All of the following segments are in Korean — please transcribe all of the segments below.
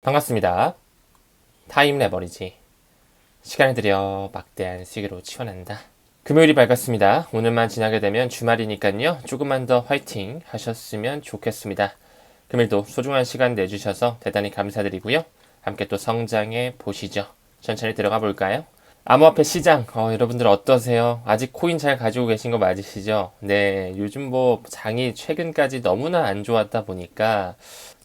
반갑습니다. 타임 레버리지. 시간을 들여 막대한 수익으로 치워낸다. 금요일이 밝았습니다. 오늘만 지나게 되면 주말이니까요. 조금만 더 화이팅 하셨으면 좋겠습니다. 금요일도 소중한 시간 내주셔서 대단히 감사드리고요. 함께 또 성장해 보시죠. 천천히 들어가 볼까요? 암호화폐 시장, 여러분들 어떠세요? 아직 코인 잘 가지고 계신 거 맞으시죠? 네, 요즘 장이 최근까지 너무나 안 좋았다 보니까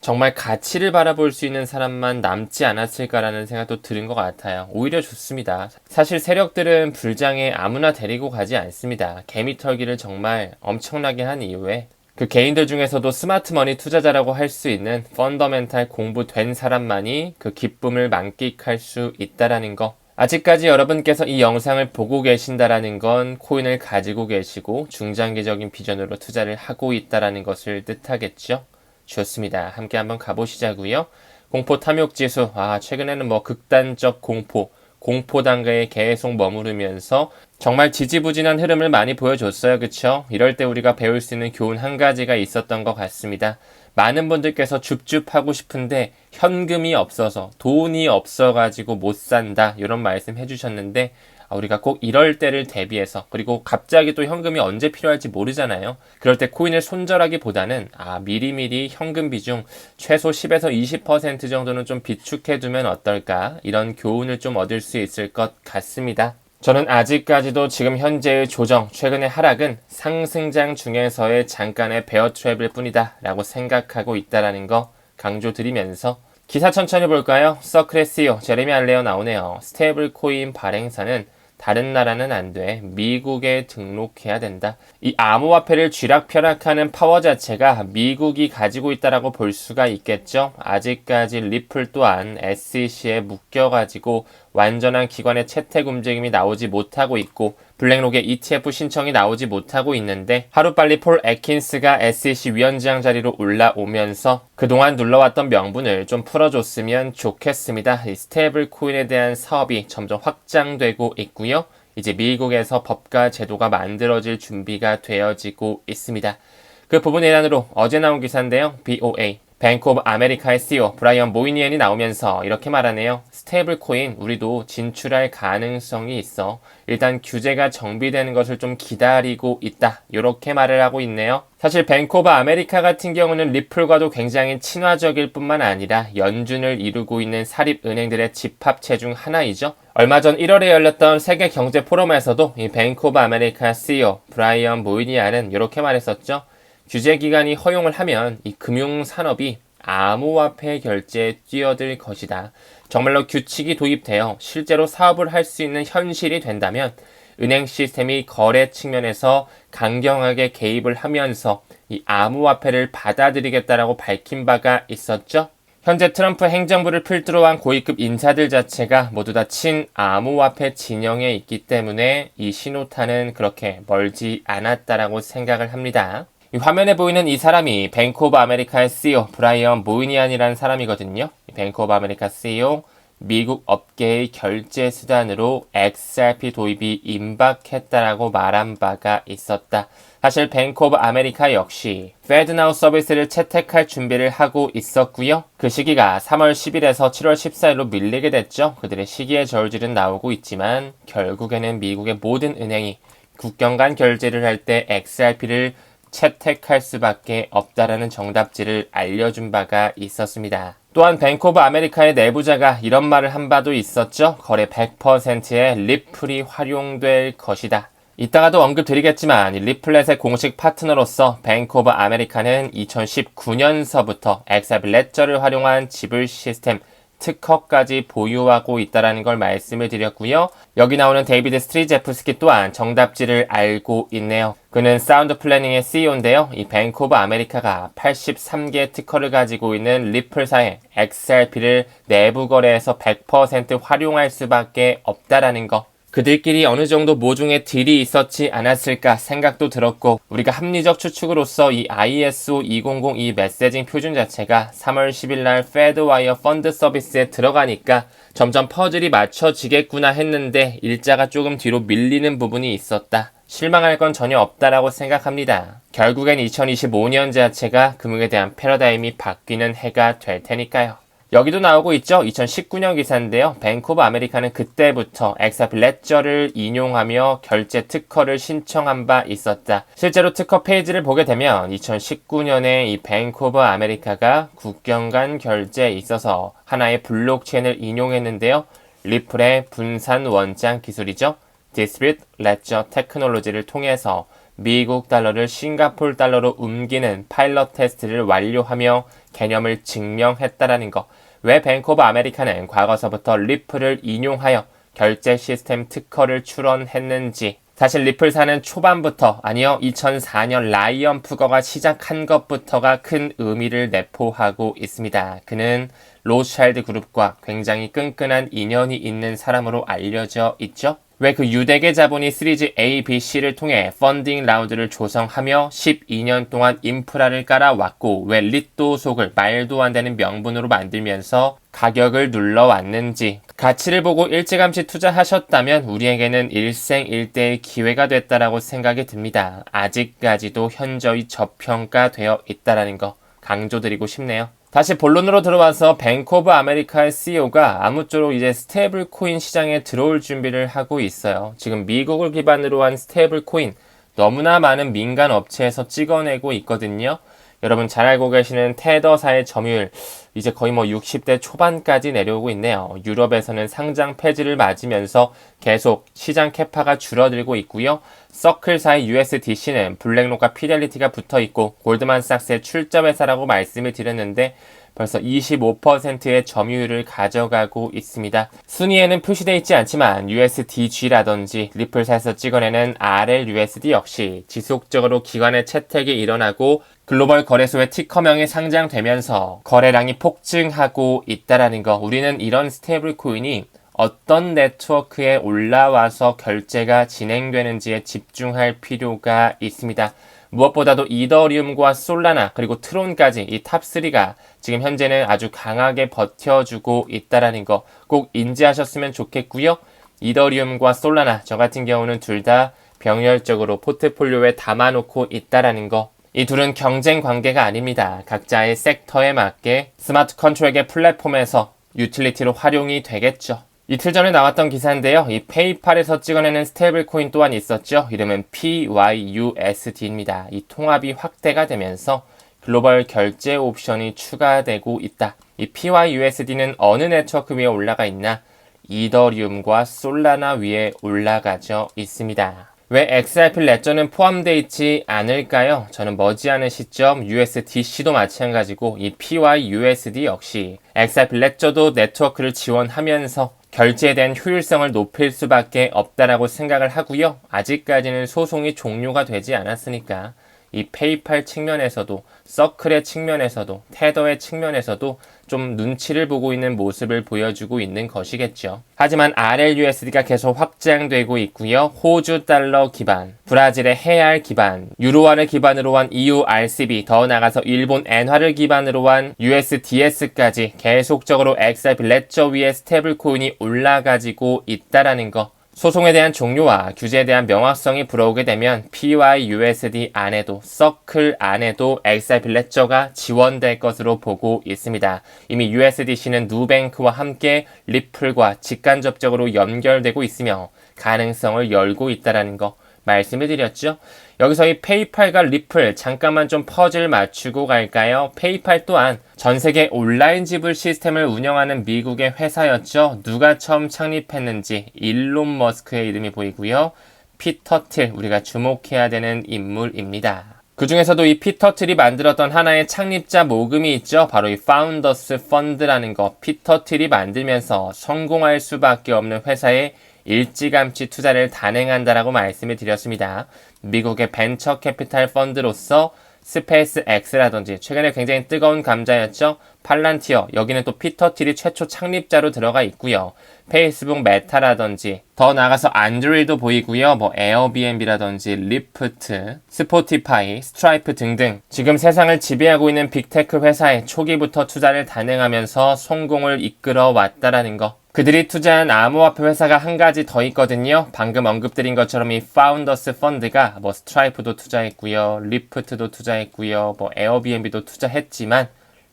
정말 가치를 바라볼 수 있는 사람만 남지 않았을까라는 생각도 드는 것 같아요. 오히려 좋습니다. 사실 세력들은 불장에 아무나 데리고 가지 않습니다. 개미털기를 정말 엄청나게 한 이후에 그 개인들 중에서도 스마트머니 투자자라고 할 수 있는 펀더멘탈 공부된 사람만이 그 기쁨을 만끽할 수 있다라는 거. 아직까지 여러분께서 이 영상을 보고 계신다라는 건 코인을 가지고 계시고 중장기적인 비전으로 투자를 하고 있다라는 것을 뜻하겠죠. 좋습니다. 함께 한번 가보시자고요. 공포 탐욕 지수. 최근에는 극단적 공포 단계에 계속 머무르면서 정말 지지부진한 흐름을 많이 보여줬어요. 그쵸? 이럴 때 우리가 배울 수 있는 교훈 한 가지가 있었던 것 같습니다. 많은 분들께서 줍줍하고 싶은데 현금이 없어서 돈이 없어가지고 못 산다 이런 말씀 해주셨는데 우리가 꼭 이럴 때를 대비해서 그리고 갑자기 또 현금이 언제 필요할지 모르잖아요. 그럴 때 코인을 손절하기보다는 미리미리 현금 비중 최소 10에서 20% 정도는 좀 비축해두면 어떨까 이런 교훈을 좀 얻을 수 있을 것 같습니다. 저는 아직까지도 지금 현재의 조정, 최근의 하락은 상승장 중에서의 잠깐의 베어 트랩일 뿐이다 라고 생각하고 있다는 거 강조드리면서 기사 천천히 볼까요? 서클의 CEO 제레미 알레어 나오네요. 스테이블 코인 발행사는 다른 나라는 안 돼. 미국에 등록해야 된다. 이 암호화폐를 쥐락펴락하는 파워 자체가 미국이 가지고 있다라고 볼 수가 있겠죠. 아직까지 리플 또한 SEC에 묶여가지고 완전한 기관의 채택 움직임이 나오지 못하고 있고 블랙록의 ETF 신청이 나오지 못하고 있는데 하루빨리 폴 애킨스가 SEC 위원장 자리로 올라오면서 그동안 눌러왔던 명분을 좀 풀어줬으면 좋겠습니다. 이 스테이블 코인에 대한 사업이 점점 확장되고 있고요. 이제 미국에서 법과 제도가 만들어질 준비가 되어지고 있습니다. 그 부분 일환으로 어제 나온 기사인데요. BOA 뱅크 오브 아메리카의 CEO 브라이언 모이니언이 나오면서 이렇게 말하네요. 스테이블 코인 우리도 진출할 가능성이 있어. 일단 규제가 정비되는 것을 좀 기다리고 있다. 이렇게 말을 하고 있네요. 사실 뱅크 오브 아메리카 같은 경우는 리플과도 굉장히 친화적일 뿐만 아니라 연준을 이루고 있는 사립은행들의 집합체 중 하나이죠. 얼마 전 1월에 열렸던 세계 경제 포럼에서도 이 뱅크 오브 아메리카 CEO 브라이언 모이니언은 이렇게 말했었죠. 규제 기간이 허용을 하면 이 금융산업이 암호화폐 결제에 뛰어들 것이다. 정말로 규칙이 도입되어 실제로 사업을 할 수 있는 현실이 된다면 은행 시스템이 거래 측면에서 강경하게 개입을 하면서 이 암호화폐를 받아들이겠다라고 밝힌 바가 있었죠. 현재 트럼프 행정부를 필두로 한 고위급 인사들 자체가 모두 다 친암호화폐 진영에 있기 때문에 이 신호탄은 그렇게 멀지 않았다라고 생각을 합니다. 이 화면에 보이는 이 사람이 뱅크 오브 아메리카의 CEO 브라이언 모이니언이라는 사람이거든요. 뱅크 오브 아메리카 CEO 미국 업계의 결제 수단으로 XRP 도입이 임박했다라고 말한 바가 있었다. 사실 뱅크 오브 아메리카 역시 페드나우 서비스를 채택할 준비를 하고 있었고요. 그 시기가 3월 10일에서 7월 14일로 밀리게 됐죠. 그들의 시기의 저울질은 나오고 있지만 결국에는 미국의 모든 은행이 국경 간 결제를 할 때 XRP를 채택할 수밖에 없다라는 정답지를 알려준 바가 있었습니다. 또한 뱅크 오브 아메리카의 내부자가 이런 말을 한 바도 있었죠. 거래 100%의 리플이 활용될 것이다. 이따가도 언급드리겠지만 리플렛의 공식 파트너로서 뱅크 오브 아메리카는 2019년서부터 XRP 레저를 활용한 지불 시스템 특허까지 보유하고 있다는 걸 말씀을 드렸고요. 여기 나오는 데이비드 스트리제프스키 또한 정답지를 알고 있네요. 그는 사운드 플래닝의 CEO인데요. 이 뱅크 오브 아메리카가 83개 특허를 가지고 있는 리플사의 XRP를 내부 거래에서 100% 활용할 수밖에 없다라는 거. 그들끼리 어느 정도 모종의 딜이 있었지 않았을까 생각도 들었고 우리가 합리적 추측으로서 이 ISO 2002 메시징 표준 자체가 3월 10일 날 페드와이어 펀드 서비스에 들어가니까 점점 퍼즐이 맞춰지겠구나 했는데 일자가 조금 뒤로 밀리는 부분이 있었다. 실망할 건 전혀 없다라고 생각합니다. 결국엔 2025년 자체가 금융에 대한 패러다임이 바뀌는 해가 될 테니까요. 여기도 나오고 있죠. 2019년 기사인데요. 뱅크 오브 아메리카는 그때부터 XRP 레저를 인용하며 결제 특허를 신청한 바 있었다. 실제로 특허 페이지를 보게 되면 2019년에 이 뱅크 오브 아메리카가 국경 간 결제에 있어서 하나의 블록체인을 인용했는데요. 리플의 분산 원장 기술이죠. Distributed Ledger 테크놀로지를 통해서 미국 달러를 싱가폴 달러로 옮기는 파일럿 테스트를 완료하며 개념을 증명했다라는 거. 왜 뱅크 오브 아메리카는 과거서부터 리플을 인용하여 결제 시스템 특허를 출원했는지. 사실 리플사는 초반부터, 아니요 2004년 라이언 푸거가 시작한 것부터가 큰 의미를 내포하고 있습니다. 그는 로스차일드 그룹과 굉장히 끈끈한 인연이 있는 사람으로 알려져 있죠. 왜 그 유대계 자본이 시리즈 A, B, C를 통해 펀딩 라운드를 조성하며 12년 동안 인프라를 깔아왔고 왜 리또 속을 말도 안 되는 명분으로 만들면서 가격을 눌러왔는지. 가치를 보고 일찌감치 투자하셨다면 우리에게는 일생일대의 기회가 됐다라고 생각이 듭니다. 아직까지도 현저히 저평가되어 있다라는 거 강조드리고 싶네요. 다시 본론으로 들어와서 뱅크 오브 아메리카의 CEO가 아무쪼록 이제 스테이블 코인 시장에 들어올 준비를 하고 있어요. 지금 미국을 기반으로 한 스테이블 코인 너무나 많은 민간 업체에서 찍어내고 있거든요. 여러분 잘 알고 계시는 테더사의 점유율 이제 거의 60대 초반까지 내려오고 있네요. 유럽에서는 상장 폐지를 맞으면서 계속 시장 캐파가 줄어들고 있고요. 서클사의 USDC는 블랙록과 피델리티가 붙어있고 골드만삭스의 출자회사라고 말씀을 드렸는데 벌써 25%의 점유율을 가져가고 있습니다. 순위에는 표시되어 있지 않지만 USDG라든지 리플사에서 찍어내는 RLUSD 역시 지속적으로 기관의 채택이 일어나고 글로벌 거래소의 티커명이 상장되면서 거래량이 폭증하고 있다라는 거. 우리는 이런 스테이블 코인이 어떤 네트워크에 올라와서 결제가 진행되는지에 집중할 필요가 있습니다. 무엇보다도 이더리움과 솔라나 그리고 트론까지 이 탑3가 지금 현재는 아주 강하게 버텨주고 있다라는 거 꼭 인지하셨으면 좋겠고요. 이더리움과 솔라나 저 같은 경우는 둘 다 병렬적으로 포트폴리오에 담아놓고 있다라는 거. 이 둘은 경쟁 관계가 아닙니다. 각자의 섹터에 맞게 스마트 컨트롤의 플랫폼에서 유틸리티로 활용이 되겠죠. 이틀 전에 나왔던 기사인데요. 이 페이팔에서 찍어내는 스테이블 코인 또한 있었죠. 이름은 PYUSD입니다. 이 통합이 확대가 되면서 글로벌 결제 옵션이 추가되고 있다. 이 PYUSD는 어느 네트워크 위에 올라가 있나? 이더리움과 솔라나 위에 올라가져 있습니다. 왜 XRP 레저는 포함되어 있지 않을까요? 저는 머지않은 시점 USDC도 마찬가지고 이 PYUSD 역시 XRP 레저도 네트워크를 지원하면서 결제에 대한 효율성을 높일 수밖에 없다라고 생각을 하고요. 아직까지는 소송이 종료가 되지 않았으니까 이 페이팔 측면에서도 서클의 측면에서도 테더의 측면에서도 좀 눈치를 보고 있는 모습을 보여주고 있는 것이겠죠. 하지만 RLUSD가 계속 확장되고 있고요. 호주 달러 기반, 브라질의 헤알 기반, 유로화를 기반으로 한 EU RCB, 더 나아가서 일본 엔화를 기반으로 한 USDS까지 계속적으로 XRP 레저 위에 스테이블 코인이 올라가지고 있다라는 거. 소송에 대한 종료와 규제에 대한 명확성이 불어오게 되면 PYUSD 안에도 서클 안에도 XRP 레저가 지원될 것으로 보고 있습니다. 이미 USDC는 누뱅크와 함께 리플과 직간접적으로 연결되고 있으며 가능성을 열고 있다는 거 말씀을 드렸죠. 여기서 이 페이팔과 리플 잠깐만 좀 퍼즐 맞추고 갈까요? 페이팔 또한 전 세계 온라인 지불 시스템을 운영하는 미국의 회사였죠. 누가 처음 창립했는지 일론 머스크의 이름이 보이고요. 피터 틸, 우리가 주목해야 되는 인물입니다. 그 중에서도 이 피터 틸이 만들었던 하나의 창립자 모금이 있죠. 바로 이 파운더스 펀드라는 거. 피터 틸이 만들면서 성공할 수밖에 없는 회사에 일찌감치 투자를 단행한다라고 말씀을 드렸습니다. 미국의 벤처 캐피탈 펀드로서 스페이스 X라든지 최근에 굉장히 뜨거운 감자였죠. 팔란티어, 여기는 또 피터 틸이 최초 창립자로 들어가 있고요. 페이스북 메타라든지 더 나아가서 안드로이드 보이고요. 에어비앤비라든지 리프트, 스포티파이, 스트라이프 등등 지금 세상을 지배하고 있는 빅테크 회사에 초기부터 투자를 단행하면서 성공을 이끌어 왔다라는 거. 그들이 투자한 암호화폐 회사가 한 가지 더 있거든요. 방금 언급드린 것처럼 이 파운더스 펀드가 스트라이프도 투자했고요. 리프트도 투자했고요. 에어비앤비도 투자했지만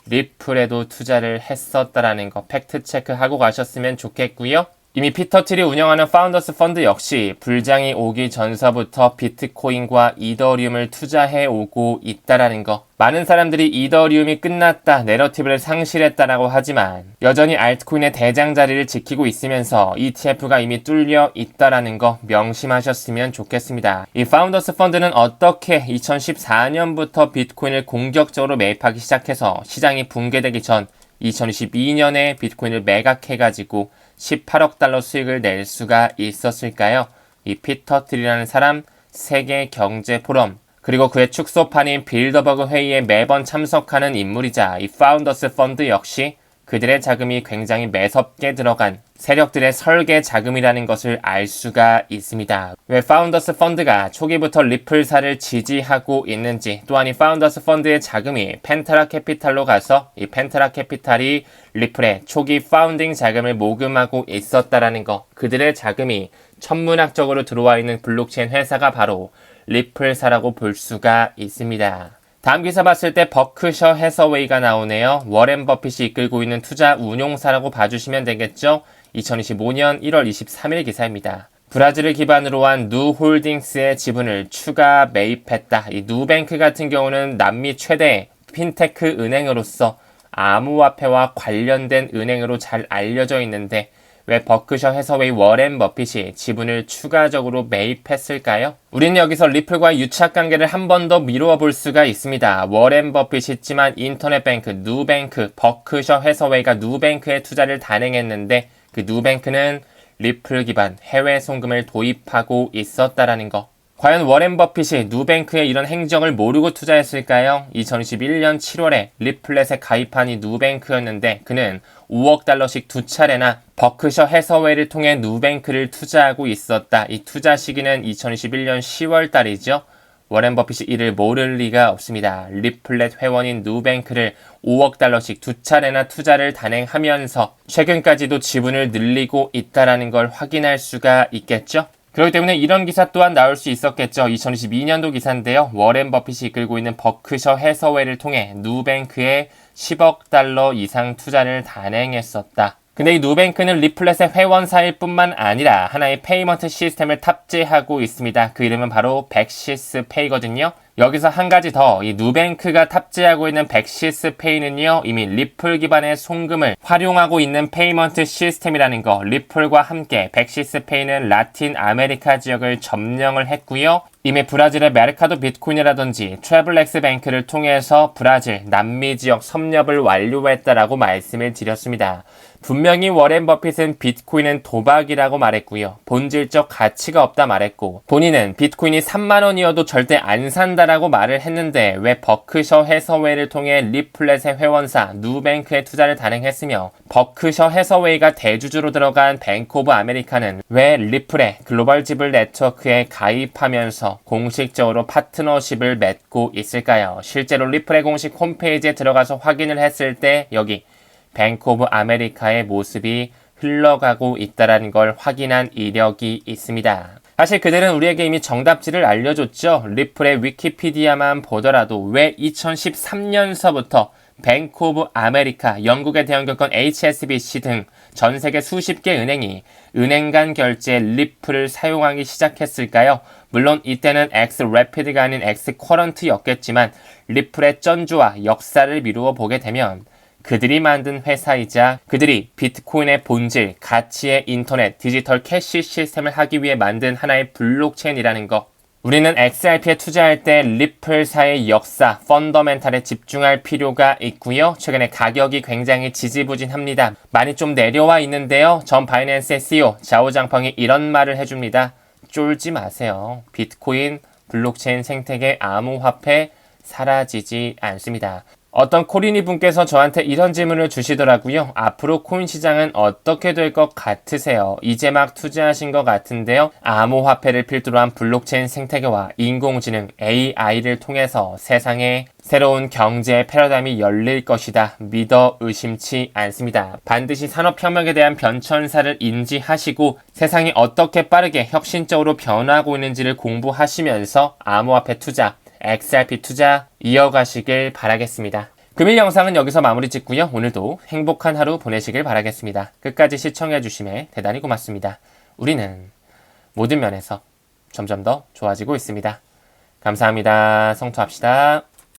리플에도 투자를 했었다라는 거 팩트 체크하고 가셨으면 좋겠고요. 이미 피터 틸이 운영하는 파운더스 펀드 역시 불장이 오기 전서부터 비트코인과 이더리움을 투자해 오고 있다라는 거. 많은 사람들이 이더리움이 끝났다, 내러티브를 상실했다라고 하지만 여전히 알트코인의 대장 자리를 지키고 있으면서 ETF가 이미 뚫려 있다라는 거 명심하셨으면 좋겠습니다. 이 파운더스 펀드는 어떻게 2014년부터 비트코인을 공격적으로 매입하기 시작해서 시장이 붕괴되기 전 2022년에 비트코인을 매각해가지고 18억 달러 수익을 낼 수가 있었을까요? 이 피터 틸이라는 사람, 세계 경제 포럼, 그리고 그의 축소판인 빌더버그 회의에 매번 참석하는 인물이자 이 파운더스 펀드 역시 그들의 자금이 굉장히 매섭게 들어간 세력들의 설계 자금이라는 것을 알 수가 있습니다. 왜 파운더스 펀드가 초기부터 리플사를 지지하고 있는지, 또한 이 파운더스 펀드의 자금이 펜타라 캐피탈로 가서 이 펜타라 캐피탈이 리플의 초기 파운딩 자금을 모금하고 있었다라는 거, 그들의 자금이 천문학적으로 들어와 있는 블록체인 회사가 바로 리플사라고 볼 수가 있습니다. 다음 기사 봤을 때 버크셔 해서웨이가 나오네요. 워렌 버핏이 이끌고 있는 투자 운용사라고 봐주시면 되겠죠. 2025년 1월 23일 기사입니다. 브라질을 기반으로 한 누홀딩스의 지분을 추가 매입했다. 이 누뱅크 같은 경우는 남미 최대 핀테크 은행으로서 암호화폐와 관련된 은행으로 잘 알려져 있는데 왜 버크셔 해서웨이 워렌 버핏이 지분을 추가적으로 매입했을까요? 우리는 여기서 리플과의 유착관계를 한 번 더 미루어 볼 수가 있습니다. 워렌 버핏이 있지만 인터넷뱅크, 누뱅크, 버크셔 해서웨이가 누뱅크에 투자를 단행했는데 그 누뱅크는 리플 기반 해외 송금을 도입하고 있었다라는 거. 과연 워렌 버핏이 누뱅크의 이런 행적을 모르고 투자했을까요? 2021년 7월에 리플렛에 가입한 이 누뱅크였는데 그는 5억 달러씩 두 차례나 버크셔 해서웨이를 통해 누뱅크를 투자하고 있었다. 이 투자 시기는 2021년 10월 달이죠. 워렌 버핏이 이를 모를 리가 없습니다. 리플렛 회원인 누뱅크를 5억 달러씩 두 차례나 투자를 단행하면서 최근까지도 지분을 늘리고 있다는 걸 확인할 수가 있겠죠. 그렇기 때문에 이런 기사 또한 나올 수 있었겠죠. 2022년도 기사인데요. 워렌 버핏이 이끌고 있는 버크셔 해서웨이를 통해 누뱅크에 10억 달러 이상 투자를 단행했었다. 근데 이 누뱅크는 리플렛의 회원사일 뿐만 아니라 하나의 페이먼트 시스템을 탑재하고 있습니다. 그 이름은 바로 백시스 페이거든요. 여기서 한 가지 더, 이 누뱅크가 탑재하고 있는 백시스 페이는요, 이미 리플 기반의 송금을 활용하고 있는 페이먼트 시스템이라는 거, 리플과 함께 백시스 페이는 라틴 아메리카 지역을 점령을 했고요. 이미 브라질의 메르카도 비트코인이라든지 트래블렉스 뱅크를 통해서 브라질, 남미 지역 섭렵을 완료했다라고 말씀을 드렸습니다. 분명히 워렌 버핏은 비트코인은 도박이라고 말했고요. 본질적 가치가 없다 말했고, 본인은 비트코인이 3만 원이어도 절대 안 산다라고 말을 했는데 왜 버크셔 해서웨이를 통해 리플렛의 회원사 누뱅크에 투자를 단행했으며 버크셔 해서웨이가 대주주로 들어간 뱅크 오브 아메리카는 왜 리플의 글로벌 지불 네트워크에 가입하면서 공식적으로 파트너십을 맺고 있을까요? 실제로 리플의 공식 홈페이지에 들어가서 확인을 했을 때 여기 뱅크 오브 아메리카의 모습이 흘러가고 있다는 걸 확인한 이력이 있습니다. 사실 그들은 우리에게 이미 정답지를 알려줬죠. 리플의 위키피디아만 보더라도 왜 2013년서부터 뱅크 오브 아메리카, 영국의 대형증권 HSBC 등 전 세계 수십 개 은행이 은행 간 결제에 리플을 사용하기 시작했을까요? 물론 이때는 엑스 래피드가 아닌 엑스 쿼런트였겠지만 리플의 전주와 역사를 미루어 보게 되면 그들이 만든 회사이자 그들이 비트코인의 본질, 가치의 인터넷, 디지털 캐시 시스템을 하기 위해 만든 하나의 블록체인이라는 것. 우리는 XRP에 투자할 때 리플사의 역사, 펀더멘탈에 집중할 필요가 있고요. 최근에 가격이 굉장히 지지부진합니다. 많이 좀 내려와 있는데요. 전 바이낸스의 CEO 자오장펑이 이런 말을 해줍니다. 쫄지 마세요. 비트코인, 블록체인 생태계, 암호화폐 사라지지 않습니다. 어떤 코리니 분께서 저한테 이런 질문을 주시더라고요. 앞으로 코인 시장은 어떻게 될 것 같으세요? 이제 막 투자하신 것 같은데요. 암호화폐를 필두로 한 블록체인 생태계와 인공지능 AI를 통해서 세상에 새로운 경제 패러다임이 열릴 것이다. 믿어 의심치 않습니다. 반드시 산업혁명에 대한 변천사를 인지하시고 세상이 어떻게 빠르게 혁신적으로 변화하고 있는지를 공부하시면서 암호화폐 투자, XRP 투자 이어가시길 바라겠습니다. 금일 영상은 여기서 마무리 짓고요. 오늘도 행복한 하루 보내시길 바라겠습니다. 끝까지 시청해주심에 대단히 고맙습니다. 우리는 모든 면에서 점점 더 좋아지고 있습니다. 감사합니다. 성투합시다.